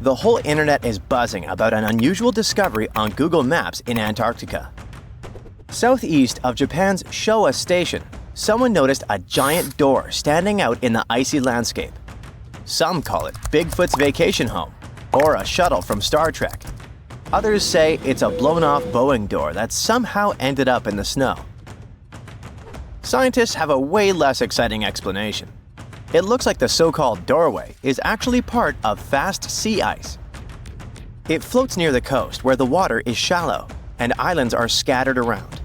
The whole internet is buzzing about an unusual discovery on Google Maps in Antarctica. Southeast of Japan's Showa Station, someone noticed a giant door standing out in the icy landscape. Some call it Bigfoot's vacation home, or a shuttle from Star Trek. Others say it's a blown-off Boeing door that somehow ended up in the snow. Scientists have a way less exciting explanation. It looks like the so-called doorway is actually part of fast sea ice. It floats near the coast where the water is shallow and islands are scattered around.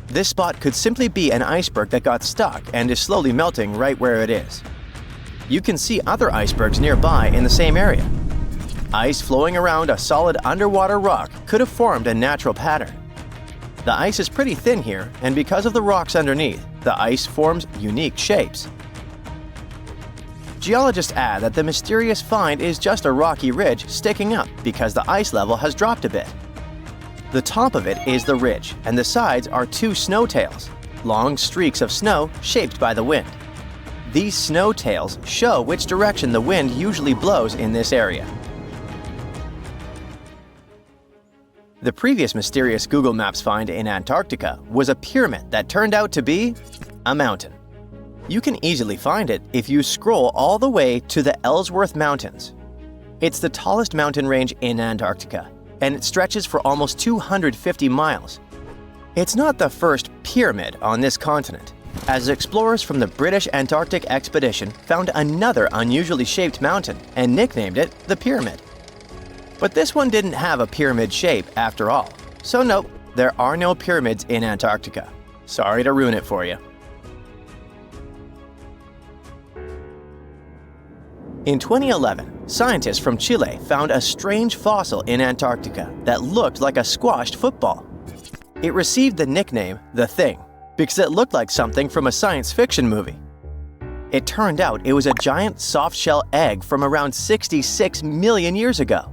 This spot could simply be an iceberg that got stuck and is slowly melting right where it is. You can see other icebergs nearby in the same area. Ice flowing around a solid underwater rock could have formed a natural pattern. The ice is pretty thin here, and because of the rocks underneath, the ice forms unique shapes. Geologists add that the mysterious find is just a rocky ridge sticking up because the ice level has dropped a bit. The top of it is the ridge, and the sides are two snow tails, long streaks of snow shaped by the wind. These snow tails show which direction the wind usually blows in this area. The previous mysterious Google Maps find in Antarctica was a pyramid that turned out to be a mountain. You can easily find it if you scroll all the way to the Ellsworth Mountains. It's the tallest mountain range in Antarctica, and it stretches for almost 250 miles. It's not the first pyramid on this continent, as explorers from the British Antarctic Expedition found another unusually shaped mountain and nicknamed it the Pyramid. But this one didn't have a pyramid shape after all, so nope, there are no pyramids in Antarctica. Sorry to ruin it for you. In 2011, scientists from Chile found a strange fossil in Antarctica that looked like a squashed football. It received the nickname The Thing because it looked like something from a science fiction movie. It turned out it was a giant soft-shell egg from around 66 million years ago.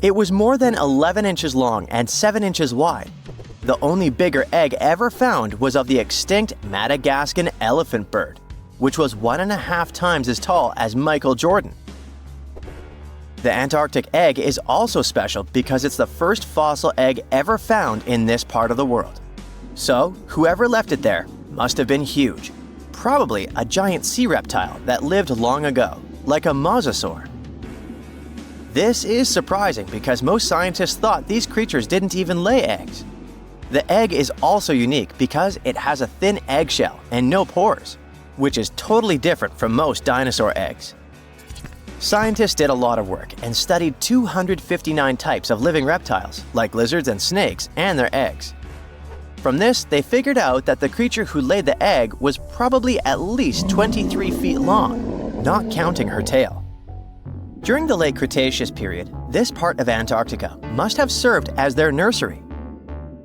It was more than 11 inches long and 7 inches wide. The only bigger egg ever found was of the extinct Madagascan elephant bird, which was 1.5 times as tall as Michael Jordan. The Antarctic egg is also special because it's the first fossil egg ever found in this part of the world. So, whoever left it there must have been huge, probably a giant sea reptile that lived long ago, like a mosasaur. This is surprising because most scientists thought these creatures didn't even lay eggs. The egg is also unique because it has a thin eggshell and no pores, which is totally different from most dinosaur eggs. Scientists did a lot of work and studied 259 types of living reptiles, like lizards and snakes, and their eggs. From this, they figured out that the creature who laid the egg was probably at least 23 feet long, not counting her tail. During the late Cretaceous period, this part of Antarctica must have served as their nursery.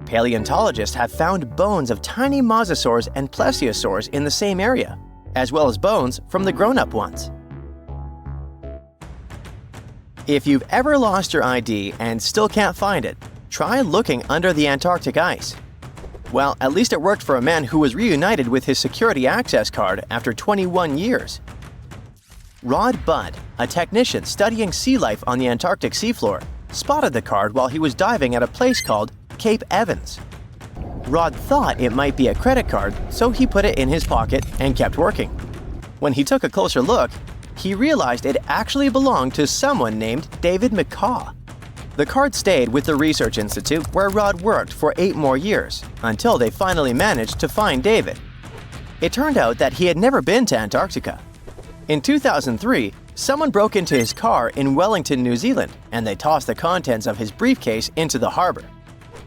Paleontologists have found bones of tiny mosasaurs and plesiosaurs in the same area, as well as bones from the grown-up ones. If you've ever lost your ID and still can't find it, try looking under the Antarctic ice. Well, at least it worked for a man who was reunited with his security access card after 21 years. Rod Budd, a technician studying sea life on the Antarctic seafloor, spotted the card while he was diving at a place called Cape Evans. Rod thought it might be a credit card, so he put it in his pocket and kept working. When he took a closer look, he realized it actually belonged to someone named David McCaw. The card stayed with the Research Institute where Rod worked for 8 more years, until they finally managed to find David. It turned out that he had never been to Antarctica. In 2003, someone broke into his car in Wellington, New Zealand, and they tossed the contents of his briefcase into the harbor.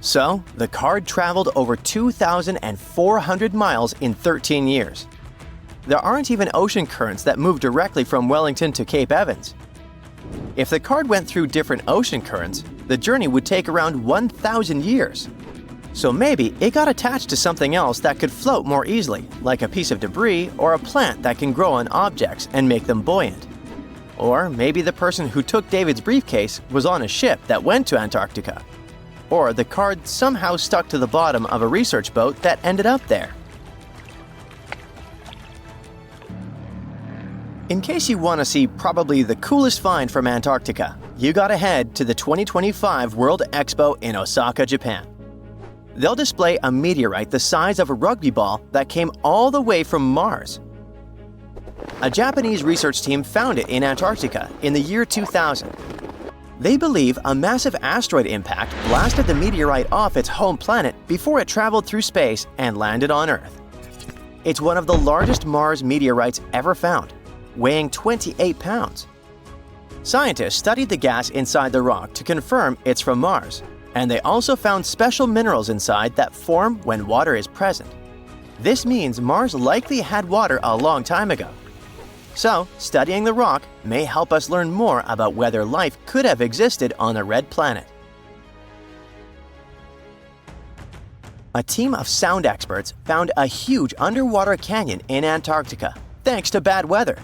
So, the card traveled over 2,400 miles in 13 years. There aren't even ocean currents that move directly from Wellington to Cape Evans. If the card went through different ocean currents, the journey would take around 1,000 years. So maybe it got attached to something else that could float more easily, like a piece of debris or a plant that can grow on objects and make them buoyant. Or maybe the person who took David's briefcase was on a ship that went to Antarctica. Or the card somehow stuck to the bottom of a research boat that ended up there. In case you want to see probably the coolest find from Antarctica, you gotta head to the 2025 World Expo in Osaka, Japan. They'll display a meteorite the size of a rugby ball that came all the way from Mars. A Japanese research team found it in Antarctica in the year 2000. They believe a massive asteroid impact blasted the meteorite off its home planet before it traveled through space and landed on Earth. It's one of the largest Mars meteorites ever found, weighing 28 pounds. Scientists studied the gas inside the rock to confirm it's from Mars, and they also found special minerals inside that form when water is present. This means Mars likely had water a long time ago. So, studying the rock may help us learn more about whether life could have existed on a red planet. A team of sound experts found a huge underwater canyon in Antarctica, thanks to bad weather.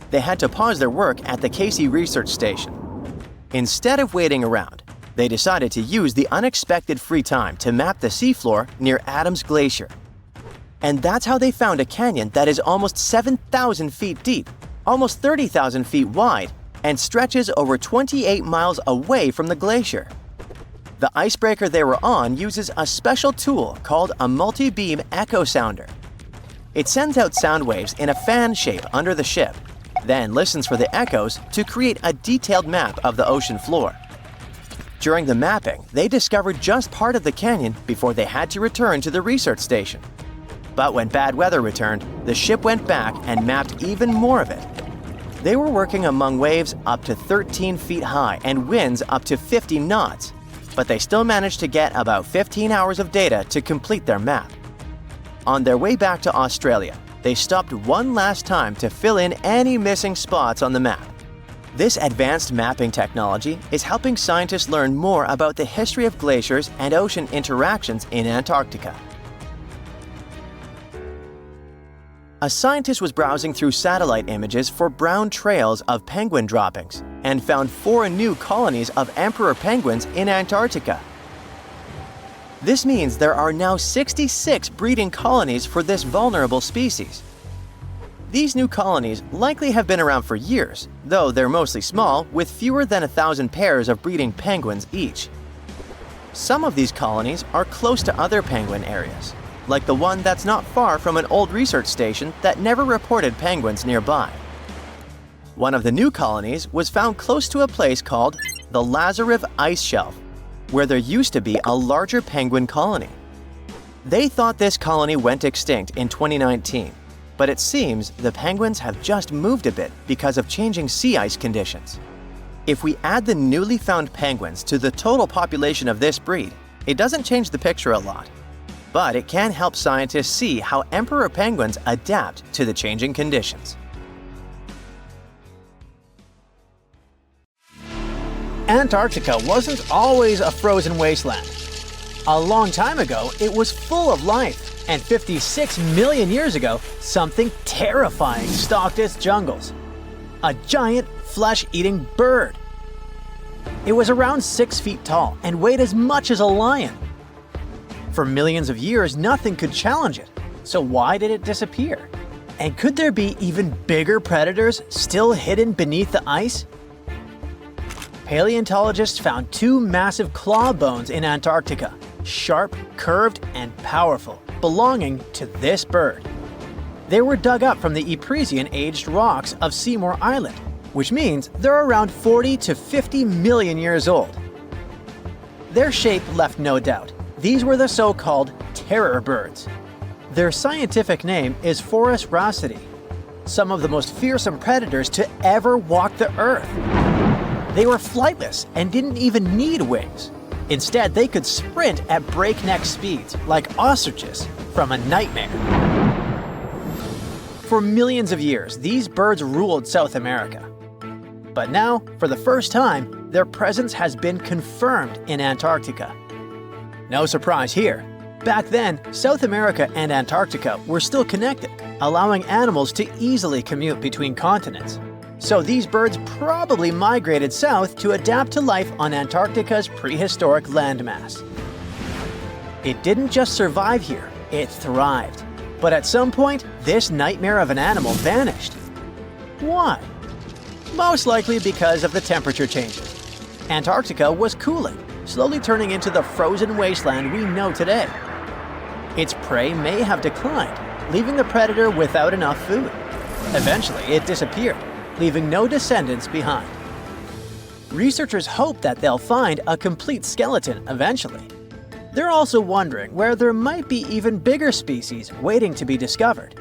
They had to pause their work at the Casey Research Station. Instead of waiting around, they decided to use the unexpected free time to map the seafloor near Adams Glacier. And that's how they found a canyon that is almost 7,000 feet deep, almost 30,000 feet wide, and stretches over 28 miles away from the glacier. The icebreaker they were on uses a special tool called a multi-beam echo sounder. It sends out sound waves in a fan shape under the ship, then listens for the echoes to create a detailed map of the ocean floor. During the mapping, they discovered just part of the canyon before they had to return to the research station. But when bad weather returned, the ship went back and mapped even more of it. They were working among waves up to 13 feet high and winds up to 50 knots, but they still managed to get about 15 hours of data to complete their map. On their way back to Australia, they stopped one last time to fill in any missing spots on the map. This advanced mapping technology is helping scientists learn more about the history of glaciers and ocean interactions in Antarctica. A scientist was browsing through satellite images for brown trails of penguin droppings and found 4 new colonies of emperor penguins in Antarctica. This means there are now 66 breeding colonies for this vulnerable species. These new colonies likely have been around for years, though they're mostly small, with fewer than 1,000 pairs of breeding penguins each. Some of these colonies are close to other penguin areas, like the one that's not far from an old research station that never reported penguins nearby. One of the new colonies was found close to a place called the Lazarev Ice Shelf, where there used to be a larger penguin colony. They thought this colony went extinct in 2019, but it seems the penguins have just moved a bit because of changing sea ice conditions. If we add the newly found penguins to the total population of this breed, it doesn't change the picture a lot. But it can help scientists see how emperor penguins adapt to the changing conditions. Antarctica wasn't always a frozen wasteland. A long time ago, it was full of life, and 56 million years ago, something terrifying stalked its jungles. A giant, flesh-eating bird. It was around 6 feet tall and weighed as much as a lion. For millions of years, nothing could challenge it. So why did it disappear? And could there be even bigger predators still hidden beneath the ice? Paleontologists found 2 massive claw bones in Antarctica, sharp, curved, and powerful, belonging to this bird. They were dug up from the Epresian-aged rocks of Seymour Island, which means they're around 40 to 50 million years old. Their shape left no doubt. These were the so-called terror birds. Their scientific name is Forus rauceti, some of the most fearsome predators to ever walk the earth. They were flightless and didn't even need wings. Instead, they could sprint at breakneck speeds, like ostriches from a nightmare. For millions of years, these birds ruled South America. But now, for the first time, their presence has been confirmed in Antarctica. No surprise here. Back then, South America and Antarctica were still connected, allowing animals to easily commute between continents. So these birds probably migrated south to adapt to life on Antarctica's prehistoric landmass. It didn't just survive here, it thrived. But at some point, this nightmare of an animal vanished. Why? Most likely because of the temperature changes. Antarctica was cooling, slowly turning into the frozen wasteland we know today. Its prey may have declined, leaving the predator without enough food. Eventually, it disappeared, leaving no descendants behind. Researchers hope that they'll find a complete skeleton eventually. They're also wondering where there might be even bigger species waiting to be discovered.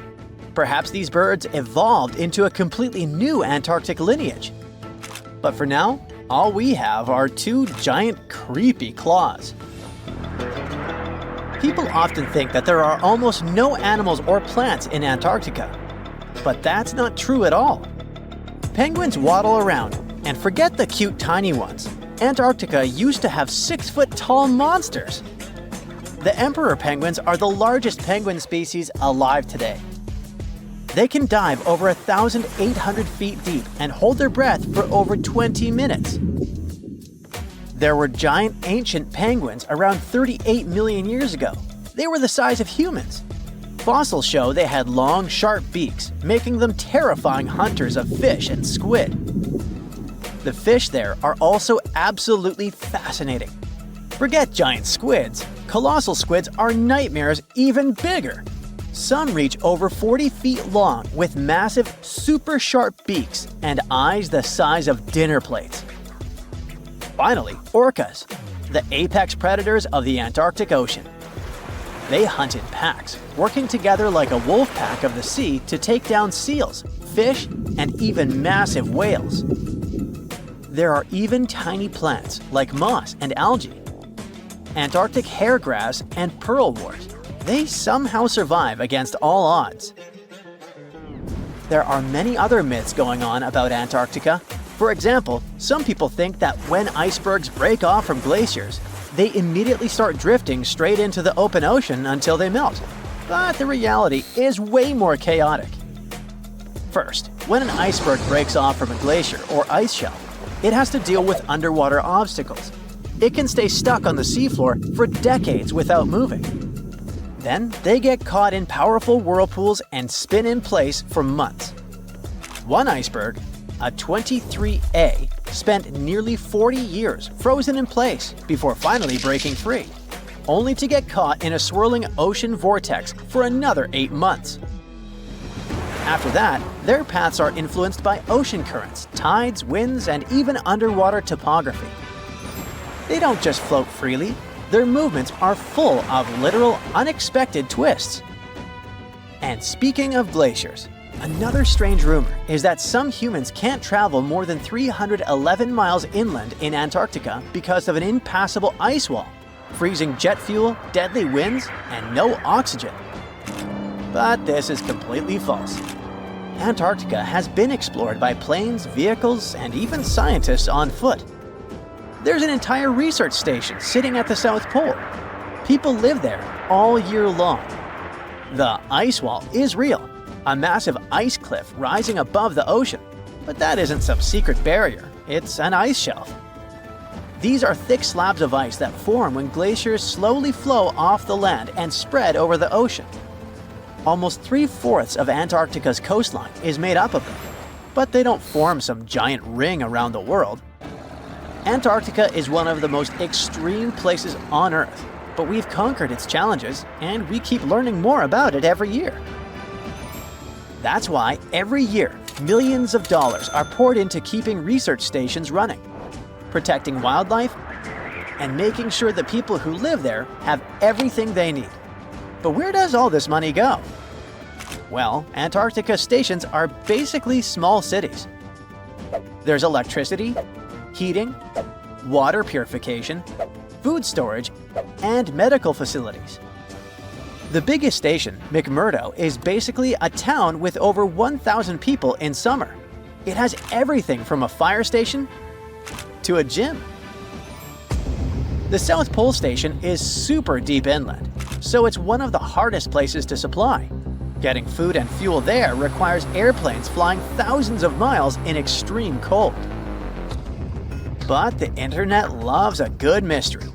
Perhaps these birds evolved into a completely new Antarctic lineage. But for now, all we have are two giant creepy claws. People often think that there are almost no animals or plants in Antarctica. But that's not true at all. Penguins waddle around, and forget the cute tiny ones. Antarctica used to have 6-foot-tall monsters. The emperor penguins are the largest penguin species alive today. They can dive over 1,800 feet deep and hold their breath for over 20 minutes. There were giant ancient penguins around 38 million years ago. They were the size of humans. Fossils show they had long, sharp beaks, making them terrifying hunters of fish and squid. The fish there are also absolutely fascinating. Forget giant squids. Colossal squids are nightmares even bigger. Some reach over 40 feet long with massive, super sharp beaks and eyes the size of dinner plates. Finally, orcas, the apex predators of the Antarctic Ocean. They hunt in packs, working together like a wolf pack of the sea to take down seals, fish, and even massive whales. There are even tiny plants like moss and algae. Antarctic hairgrass and pearlwort. They somehow survive against all odds. There are many other myths going on about Antarctica. For example, some people think that when icebergs break off from glaciers, they immediately start drifting straight into the open ocean until they melt. But the reality is way more chaotic. First, when an iceberg breaks off from a glacier or ice shelf, it has to deal with underwater obstacles. It can stay stuck on the seafloor for decades without moving. Then they get caught in powerful whirlpools and spin in place for months. One iceberg, a 23A, spent nearly 40 years frozen in place before finally breaking free, only to get caught in a swirling ocean vortex for another 8 months. After that, their paths are influenced by ocean currents, tides, winds, and even underwater topography. They don't just float freely, their movements are full of literal, unexpected twists. And speaking of glaciers, another strange rumor is that some humans can't travel more than 311 miles inland in Antarctica because of an impassable ice wall, freezing jet fuel, deadly winds, and no oxygen. But this is completely false. Antarctica has been explored by planes, vehicles, and even scientists on foot. There's an entire research station sitting at the South Pole. People live there all year long. The ice wall is real, a massive ice cliff rising above the ocean. But that isn't some secret barrier, it's an ice shelf. These are thick slabs of ice that form when glaciers slowly flow off the land and spread over the ocean. Almost 3/4 of Antarctica's coastline is made up of them, but they don't form some giant ring around the world. Antarctica is one of the most extreme places on Earth, but we've conquered its challenges, and we keep learning more about it every year. That's why every year, millions of dollars are poured into keeping research stations running, protecting wildlife, and making sure the people who live there have everything they need. But where does all this money go? Well, Antarctica stations are basically small cities. There's electricity, heating, water purification, food storage, and medical facilities. The biggest station, McMurdo, is basically a town with over 1,000 people in summer. It has everything from a fire station to a gym. The South Pole Station is super deep inland, so it's one of the hardest places to supply. Getting food and fuel there requires airplanes flying thousands of miles in extreme cold. But the internet loves a good mystery.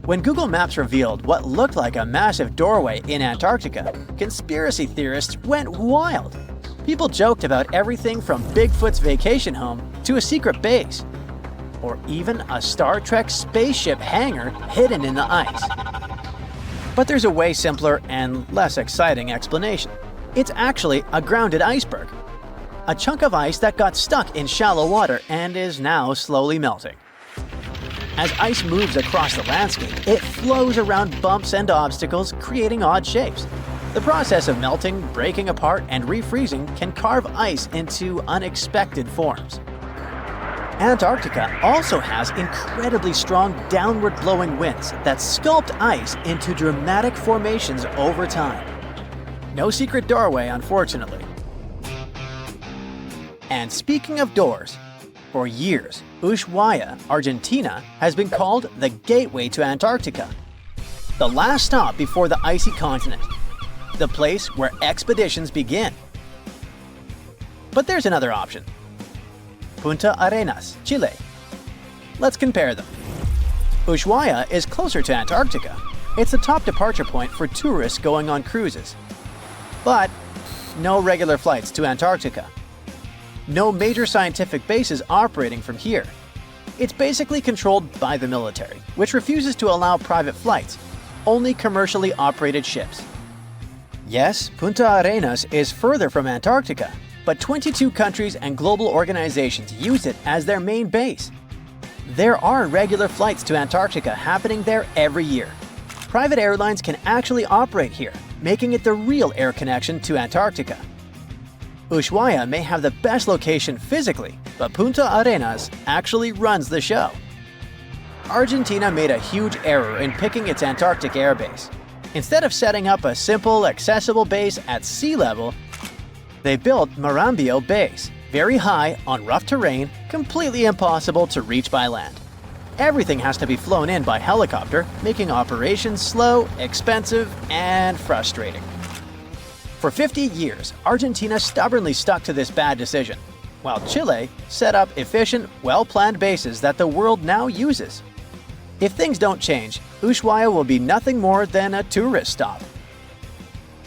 When Google Maps revealed what looked like a massive doorway in Antarctica, conspiracy theorists went wild. People joked about everything from Bigfoot's vacation home to a secret base, or even a Star Trek spaceship hangar hidden in the ice. But there's a way simpler and less exciting explanation. It's actually a grounded iceberg, a chunk of ice that got stuck in shallow water and is now slowly melting. As ice moves across the landscape, it flows around bumps and obstacles, creating odd shapes. The process of melting, breaking apart, and refreezing can carve ice into unexpected forms. Antarctica also has incredibly strong downward-blowing winds that sculpt ice into dramatic formations over time. No secret doorway, unfortunately. And speaking of doors, for years, Ushuaia, Argentina, has been called the gateway to Antarctica, the last stop before the icy continent, the place where expeditions begin. But there's another option. Punta Arenas, Chile. Let's compare them. Ushuaia is closer to Antarctica. It's the top departure point for tourists going on cruises. But no regular flights to Antarctica. No major scientific bases operating from here. It's basically controlled by the military, which refuses to allow private flights, only commercially operated ships. Yes, Punta Arenas is further from Antarctica, but 22 countries and global organizations use it as their main base. There are regular flights to Antarctica happening there every year. Private airlines can actually operate here, making it the real air connection to Antarctica. Ushuaia may have the best location physically, but Punta Arenas actually runs the show. Argentina made a huge error in picking its Antarctic airbase. Instead of setting up a simple, accessible base at sea level, they built Marambio Base, very high on rough terrain, completely impossible to reach by land. Everything has to be flown in by helicopter, making operations slow, expensive, and frustrating. For 50 years, Argentina stubbornly stuck to this bad decision, while Chile set up efficient, well-planned bases that the world now uses. If things don't change, Ushuaia will be nothing more than a tourist stop.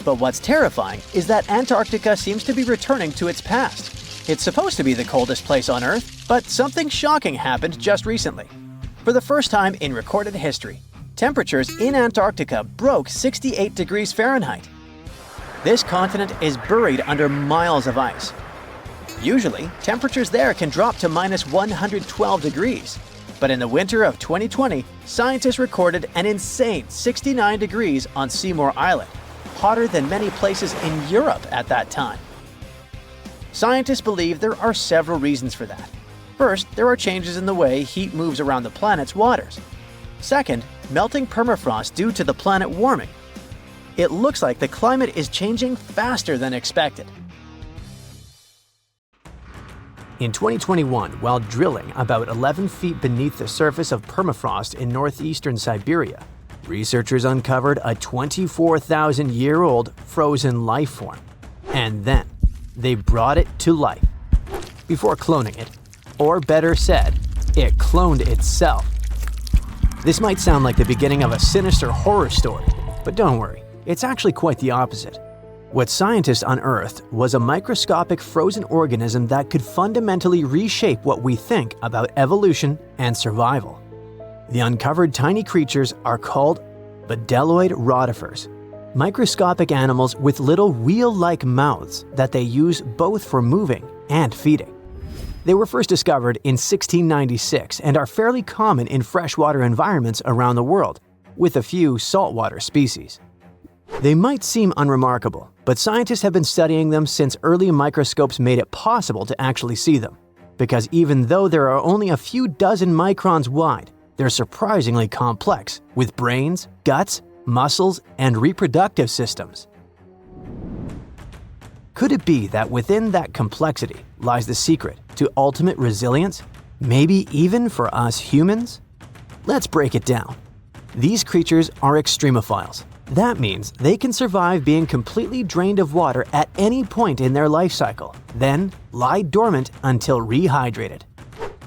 But what's terrifying is that Antarctica seems to be returning to its past. It's supposed to be the coldest place on Earth, but something shocking happened just recently. For the first time in recorded history, temperatures in Antarctica broke 68 degrees Fahrenheit. This continent is buried under miles of ice. Usually, temperatures there can drop to minus 112 degrees. But in the winter of 2020, scientists recorded an insane 69 degrees on Seymour Island, hotter than many places in Europe at that time. Scientists believe there are several reasons for that. First, there are changes in the way heat moves around the planet's waters. Second, melting permafrost due to the planet warming. It looks like the climate is changing faster than expected. In 2021, while drilling about 11 feet beneath the surface of permafrost in northeastern Siberia, researchers uncovered a 24,000-year-old frozen life form. And then, they brought it to life. Before cloning it, or better said, it cloned itself. This might sound like the beginning of a sinister horror story, but don't worry, it's actually quite the opposite. What scientists unearthed was a microscopic frozen organism that could fundamentally reshape what we think about evolution and survival. The uncovered tiny creatures are called bedelloid rotifers, microscopic animals with little wheel-like mouths that they use both for moving and feeding. They were first discovered in 1696 and are fairly common in freshwater environments around the world, with a few saltwater species. They might seem unremarkable, but scientists have been studying them since early microscopes made it possible to actually see them. Because even though there are only a few dozen microns wide, they're surprisingly complex, with brains, guts, muscles, and reproductive systems. Could it be that within that complexity lies the secret to ultimate resilience, maybe even for us humans? Let's break it down. These creatures are extremophiles. That means they can survive being completely drained of water at any point in their life cycle, then lie dormant until rehydrated.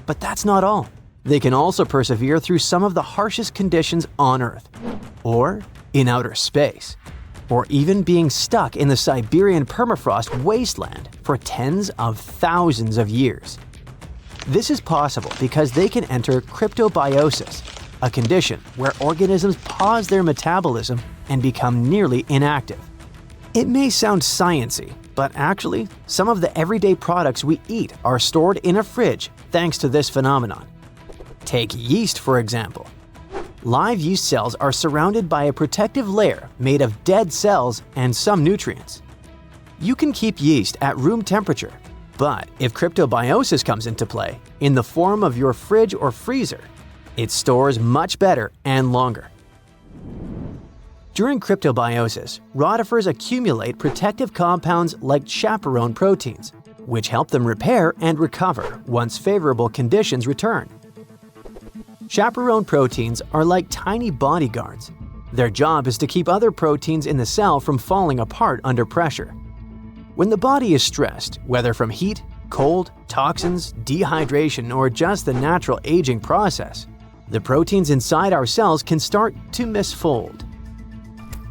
But that's not all. They can also persevere through some of the harshest conditions on Earth, or in outer space, or even being stuck in the Siberian permafrost wasteland for tens of thousands of years. This is possible because they can enter cryptobiosis, a condition where organisms pause their metabolism and become nearly inactive. It may sound sciencey, but actually, some of the everyday products we eat are stored in a fridge thanks to this phenomenon. Take yeast, for example. Live yeast cells are surrounded by a protective layer made of dead cells and some nutrients. You can keep yeast at room temperature, but if cryptobiosis comes into play, in the form of your fridge or freezer, it stores much better and longer. During cryptobiosis, rotifers accumulate protective compounds like chaperone proteins, which help them repair and recover once favorable conditions return. Chaperone proteins are like tiny bodyguards. Their job is to keep other proteins in the cell from falling apart under pressure. When the body is stressed, whether from heat, cold, toxins, dehydration, or just the natural aging process, the proteins inside our cells can start to misfold.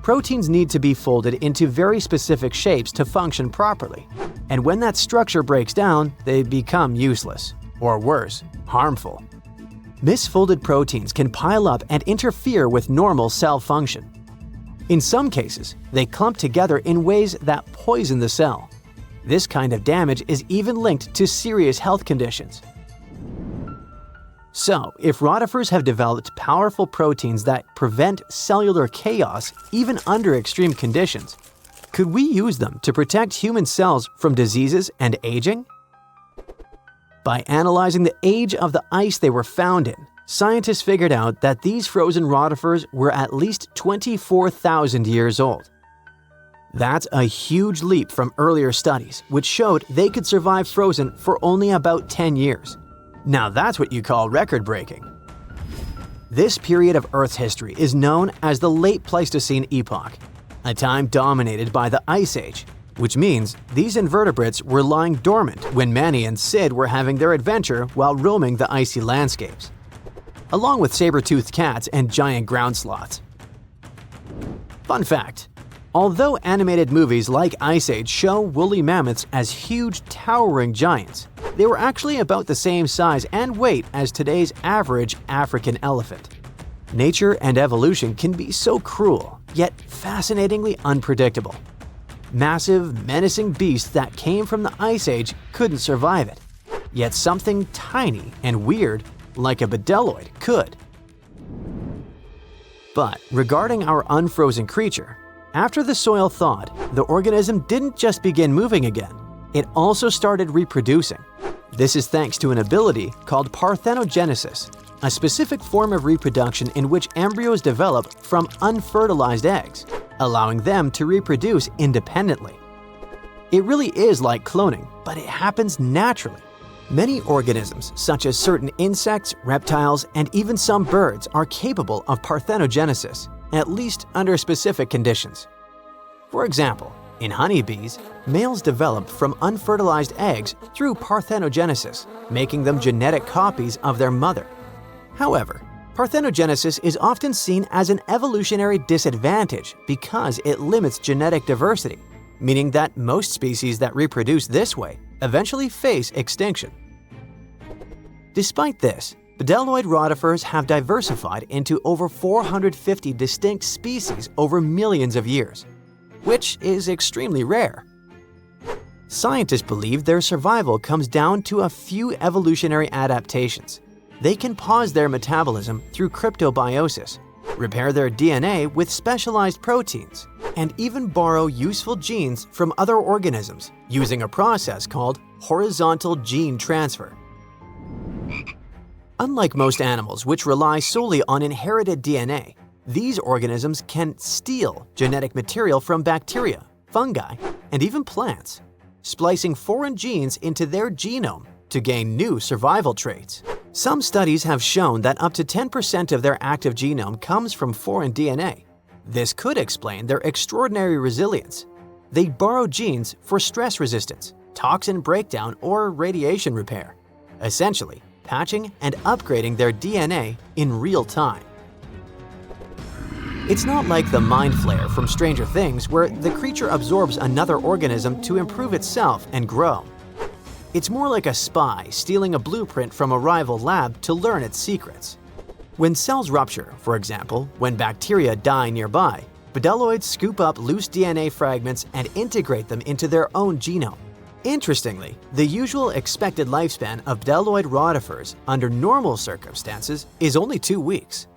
Proteins need to be folded into very specific shapes to function properly, and when that structure breaks down, they become useless, or worse, harmful. Misfolded proteins can pile up and interfere with normal cell function. In some cases, they clump together in ways that poison the cell. This kind of damage is even linked to serious health conditions. So, if rotifers have developed powerful proteins that prevent cellular chaos even under extreme conditions, could we use them to protect human cells from diseases and aging? By analyzing the age of the ice they were found in, scientists figured out that these frozen rotifers were at least 24,000 years old. That's a huge leap from earlier studies, which showed they could survive frozen for only about 10 years. Now that's what you call record-breaking. This period of Earth's history is known as the Late Pleistocene epoch, a time dominated by the Ice Age, which means these invertebrates were lying dormant when Manny and Sid were having their adventure while roaming the icy landscapes, along with saber-toothed cats and giant ground sloths. Fun fact: although animated movies like Ice Age show woolly mammoths as huge, towering giants, they were actually about the same size and weight as today's average African elephant. Nature and evolution can be so cruel, yet fascinatingly unpredictable. Massive, menacing beasts that came from the Ice Age couldn't survive it, yet something tiny and weird, like a bedeloid, could. But regarding our unfrozen creature, after the soil thawed, the organism didn't just begin moving again, it also started reproducing. This is thanks to an ability called parthenogenesis, a specific form of reproduction in which embryos develop from unfertilized eggs, allowing them to reproduce independently. It really is like cloning, but it happens naturally. Many organisms, such as certain insects, reptiles, and even some birds, are capable of parthenogenesis, at least under specific conditions. For example, in honeybees, males develop from unfertilized eggs through parthenogenesis, making them genetic copies of their mother. However, parthenogenesis is often seen as an evolutionary disadvantage because it limits genetic diversity, meaning that most species that reproduce this way eventually face extinction. Despite this, bedeloid rotifers have diversified into over 450 distinct species over millions of years, which is extremely rare. Scientists believe their survival comes down to a few evolutionary adaptations. They can pause their metabolism through cryptobiosis, repair their DNA with specialized proteins, and even borrow useful genes from other organisms using a process called horizontal gene transfer. Unlike most animals which rely solely on inherited DNA, these organisms can steal genetic material from bacteria, fungi, and even plants, splicing foreign genes into their genome to gain new survival traits. Some studies have shown that up to 10% of their active genome comes from foreign DNA. This could explain their extraordinary resilience. They borrow genes for stress resistance, toxin breakdown, or radiation repair, essentially patching and upgrading their DNA in real time. It's not like the mind flayer from Stranger Things, where the creature absorbs another organism to improve itself and grow. It's more like a spy stealing a blueprint from a rival lab to learn its secrets. When cells rupture, for example, when bacteria die nearby, bdelloids scoop up loose DNA fragments and integrate them into their own genome. Interestingly, the usual expected lifespan of bdelloid rotifers under normal circumstances is only 2 weeks.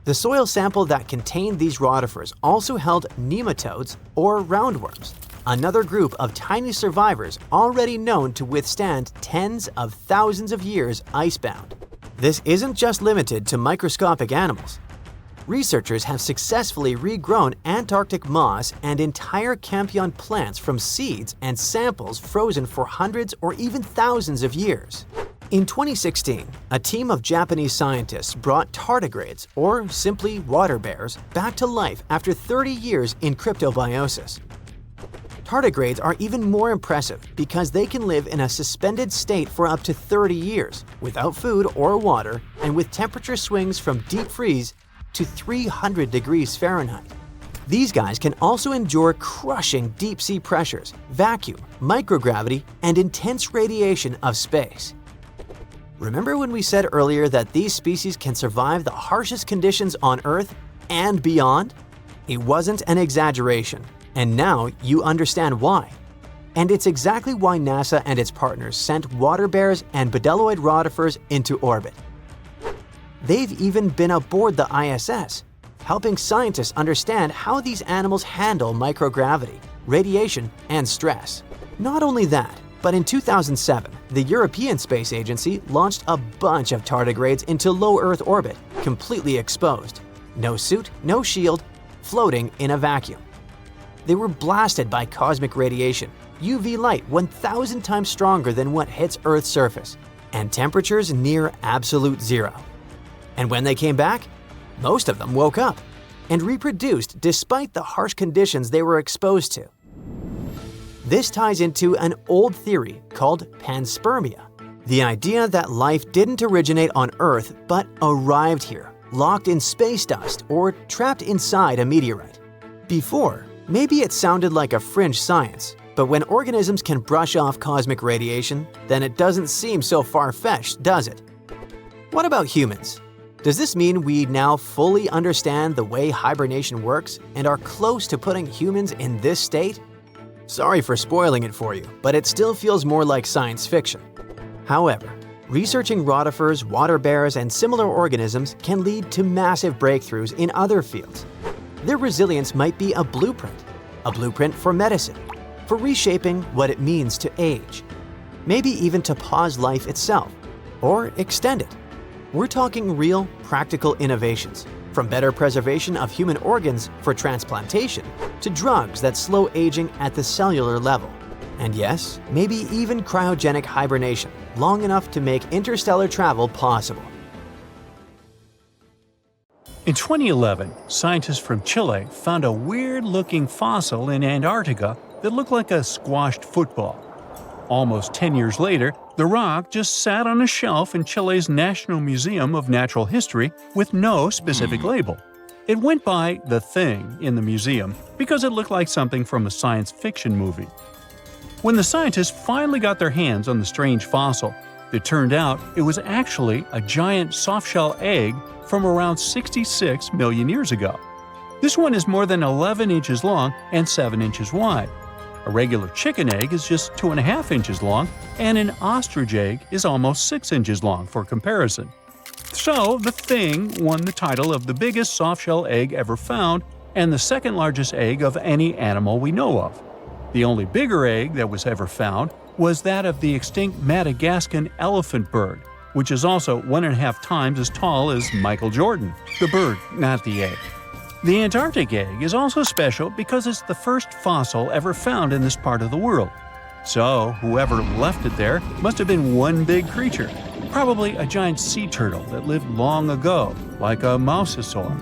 The soil sample that contained these rotifers also held nematodes, or roundworms, another group of tiny survivors already known to withstand tens of thousands of years icebound. This isn't just limited to microscopic animals. Researchers have successfully regrown Antarctic moss and entire Campion plants from seeds and samples frozen for hundreds or even thousands of years. In 2016, a team of Japanese scientists brought tardigrades, or simply water bears, back to life after 30 years in cryptobiosis. Tardigrades are even more impressive because they can live in a suspended state for up to 30 years, without food or water, and with temperature swings from deep freeze to 300 degrees Fahrenheit. These guys can also endure crushing deep-sea pressures, vacuum, microgravity, and intense radiation of space. Remember when we said earlier that these species can survive the harshest conditions on Earth and beyond? It wasn't an exaggeration, and now you understand why. And it's exactly why NASA and its partners sent water bears and bdelloid rotifers into orbit. They've even been aboard the ISS, helping scientists understand how these animals handle microgravity, radiation, and stress. Not only that, but in 2007, the European Space Agency launched a bunch of tardigrades into low Earth orbit, completely exposed. No suit, no shield, floating in a vacuum. They were blasted by cosmic radiation, UV light 1,000 times stronger than what hits Earth's surface, and temperatures near absolute zero. And when they came back, most of them woke up and reproduced despite the harsh conditions they were exposed to. This ties into an old theory called panspermia, the idea that life didn't originate on Earth but arrived here, locked in space dust or trapped inside a meteorite. Before, maybe it sounded like a fringe science, but when organisms can brush off cosmic radiation, then it doesn't seem so far-fetched, does it? What about humans? Does this mean we now fully understand the way hibernation works and are close to putting humans in this state? Sorry for spoiling it for you, but it still feels more like science fiction. However, researching rotifers, water bears, and similar organisms can lead to massive breakthroughs in other fields. Their resilience might be a blueprint for medicine, for reshaping what it means to age, maybe even to pause life itself, or extend it. We're talking real, practical innovations, from better preservation of human organs for transplantation to drugs that slow aging at the cellular level. And yes, maybe even cryogenic hibernation, long enough to make interstellar travel possible. In 2011, scientists from Chile found a weird-looking fossil in Antarctica that looked like a squashed football. Almost 10 years later, the rock just sat on a shelf in Chile's National Museum of Natural History with no specific label. It went by The Thing in the museum because it looked like something from a science fiction movie. When the scientists finally got their hands on the strange fossil, it turned out it was actually a giant softshell egg from around 66 million years ago. This one is more than 11 inches long and 7 inches wide. A regular chicken egg is just 2.5 inches long, and an ostrich egg is almost 6 inches long for comparison. So, the Thing won the title of the biggest softshell egg ever found and the second largest egg of any animal we know of. The only bigger egg that was ever found was that of the extinct Madagascan elephant bird, which is also 1.5 times as tall as Michael Jordan. The bird, not the egg. The Antarctic egg is also special because it's the first fossil ever found in this part of the world. So, whoever left it there must have been one big creature, probably a giant sea turtle that lived long ago, like a mousosaur.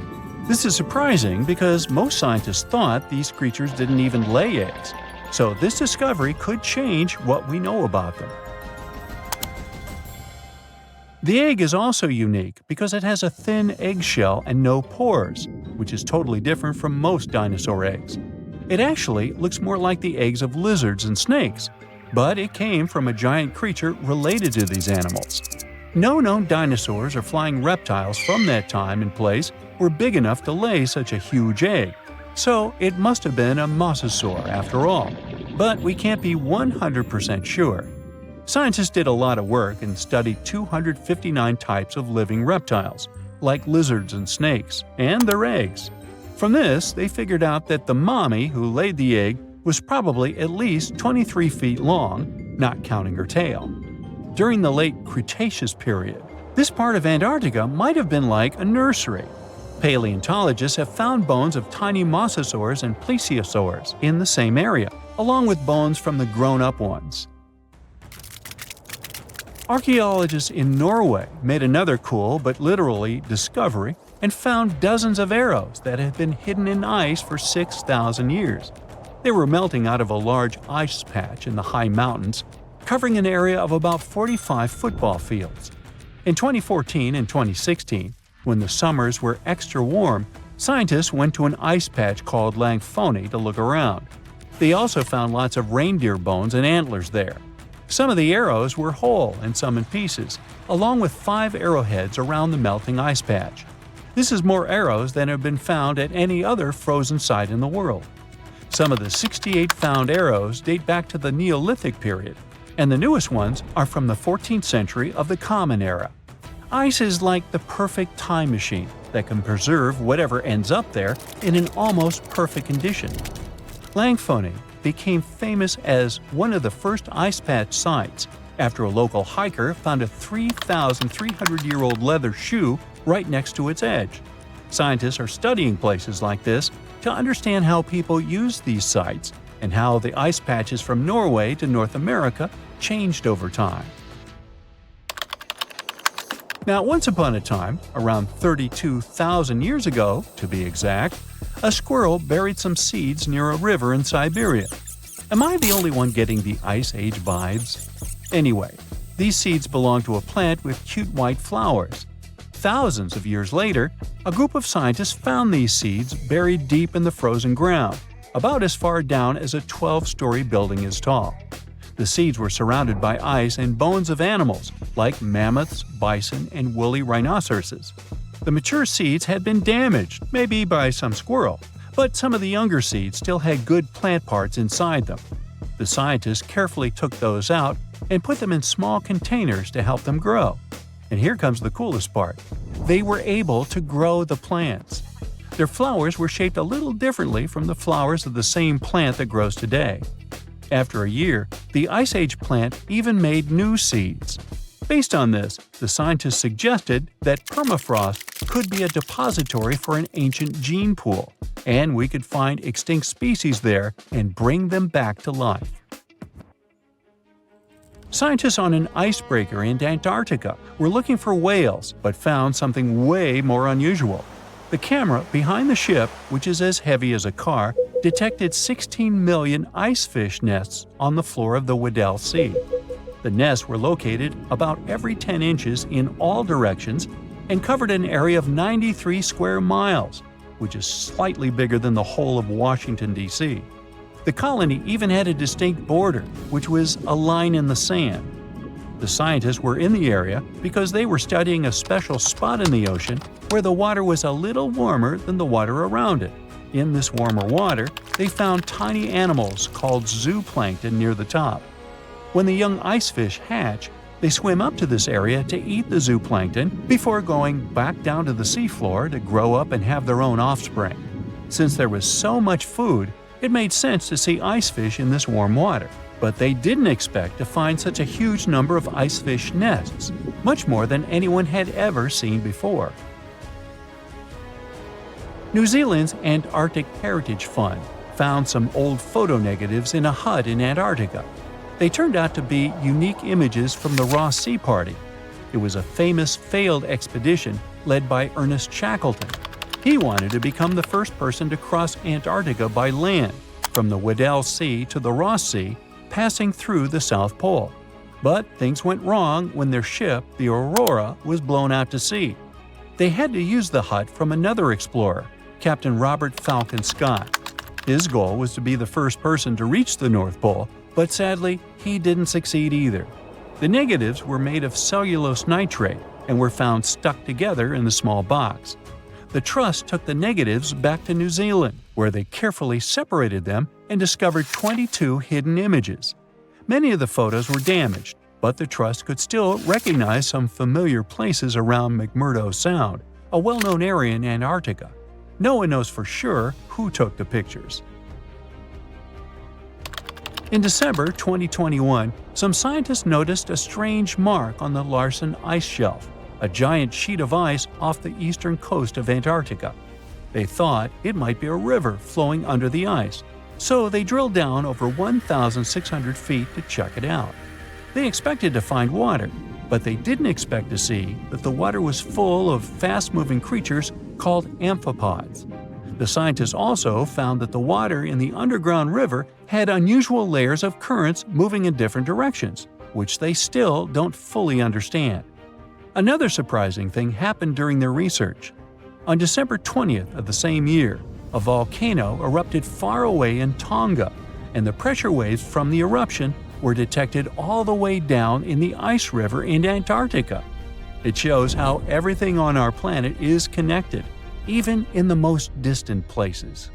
This is surprising because most scientists thought these creatures didn't even lay eggs, so this discovery could change what we know about them. The egg is also unique because it has a thin eggshell and no pores, which is totally different from most dinosaur eggs. It actually looks more like the eggs of lizards and snakes, but it came from a giant creature related to these animals. No known dinosaurs or flying reptiles from that time and place were big enough to lay such a huge egg, so it must have been a mosasaur after all. But we can't be 100% sure. Scientists did a lot of work and studied 259 types of living reptiles, like lizards and snakes, and their eggs. From this, they figured out that the mommy who laid the egg was probably at least 23 feet long, not counting her tail. During the late Cretaceous period, this part of Antarctica might have been like a nursery. Paleontologists have found bones of tiny mosasaurs and plesiosaurs in the same area, along with bones from the grown-up ones. Archaeologists in Norway made another cool but literally discovery and found dozens of arrows that had been hidden in ice for 6,000 years. They were melting out of a large ice patch in the high mountains, covering an area of about 45 football fields. In 2014 and 2016, when the summers were extra warm, scientists went to an ice patch called Langfoni to look around. They also found lots of reindeer bones and antlers there. Some of the arrows were whole and some in pieces, along with 5 arrowheads around the melting ice patch. This is more arrows than have been found at any other frozen site in the world. Some of the 68 found arrows date back to the Neolithic period, and the newest ones are from the 14th century of the Common Era. Ice is like the perfect time machine that can preserve whatever ends up there in an almost perfect condition. Langfoni became famous as one of the first ice patch sites after a local hiker found a 3,300-year-old leather shoe right next to its edge. Scientists are studying places like this to understand how people use these sites and how the ice patches from Norway to North America changed over time. Now, once upon a time, around 32,000 years ago, to be exact, a squirrel buried some seeds near a river in Siberia. Am I the only one getting the Ice Age vibes? Anyway, these seeds belong to a plant with cute white flowers. Thousands of years later, a group of scientists found these seeds buried deep in the frozen ground, about as far down as a 12-story building is tall. The seeds were surrounded by ice and bones of animals, like mammoths, bison, and woolly rhinoceroses. The mature seeds had been damaged, maybe by some squirrel, but some of the younger seeds still had good plant parts inside them. The scientists carefully took those out and put them in small containers to help them grow. And here comes the coolest part. They were able to grow the plants. Their flowers were shaped a little differently from the flowers of the same plant that grows today. After a year, the Ice Age plant even made new seeds. Based on this, the scientists suggested that permafrost could be a depository for an ancient gene pool, and we could find extinct species there and bring them back to life. Scientists on an icebreaker in Antarctica were looking for whales, but found something way more unusual. The camera behind the ship, which is as heavy as a car, detected 16 million icefish nests on the floor of the Weddell Sea. The nests were located about every 10 inches in all directions and covered an area of 93 square miles, which is slightly bigger than the whole of Washington, D.C. The colony even had a distinct border, which was a line in the sand. The scientists were in the area because they were studying a special spot in the ocean where the water was a little warmer than the water around it. In this warmer water, they found tiny animals called zooplankton near the top. When the young icefish hatch, they swim up to this area to eat the zooplankton before going back down to the seafloor to grow up and have their own offspring. Since there was so much food, it made sense to see icefish in this warm water. But they didn't expect to find such a huge number of icefish nests, much more than anyone had ever seen before. New Zealand's Antarctic Heritage Fund found some old photonegatives in a hut in Antarctica. They turned out to be unique images from the Ross Sea Party. It was a famous failed expedition led by Ernest Shackleton. He wanted to become the first person to cross Antarctica by land, from the Weddell Sea to the Ross Sea, passing through the South Pole. But things went wrong when their ship, the Aurora, was blown out to sea. They had to use the hut from another explorer, Captain Robert Falcon Scott. His goal was to be the first person to reach the North Pole, but sadly, he didn't succeed either. The negatives were made of cellulose nitrate and were found stuck together in the small box. The Trust took the negatives back to New Zealand, where they carefully separated them and discovered 22 hidden images. Many of the photos were damaged, but the Trust could still recognize some familiar places around McMurdo Sound, a well-known area in Antarctica. No one knows for sure who took the pictures. In December 2021, some scientists noticed a strange mark on the Larsen ice shelf, a giant sheet of ice off the eastern coast of Antarctica. They thought it might be a river flowing under the ice, so they drilled down over 1,600 feet to check it out. They expected to find water, but they didn't expect to see that the water was full of fast-moving creatures called amphipods. The scientists also found that the water in the underground river had unusual layers of currents moving in different directions, which they still don't fully understand. Another surprising thing happened during their research. On December 20th of the same year, a volcano erupted far away in Tonga, and the pressure waves from the eruption were detected all the way down in the ice river in Antarctica. It shows how everything on our planet is connected, even in the most distant places.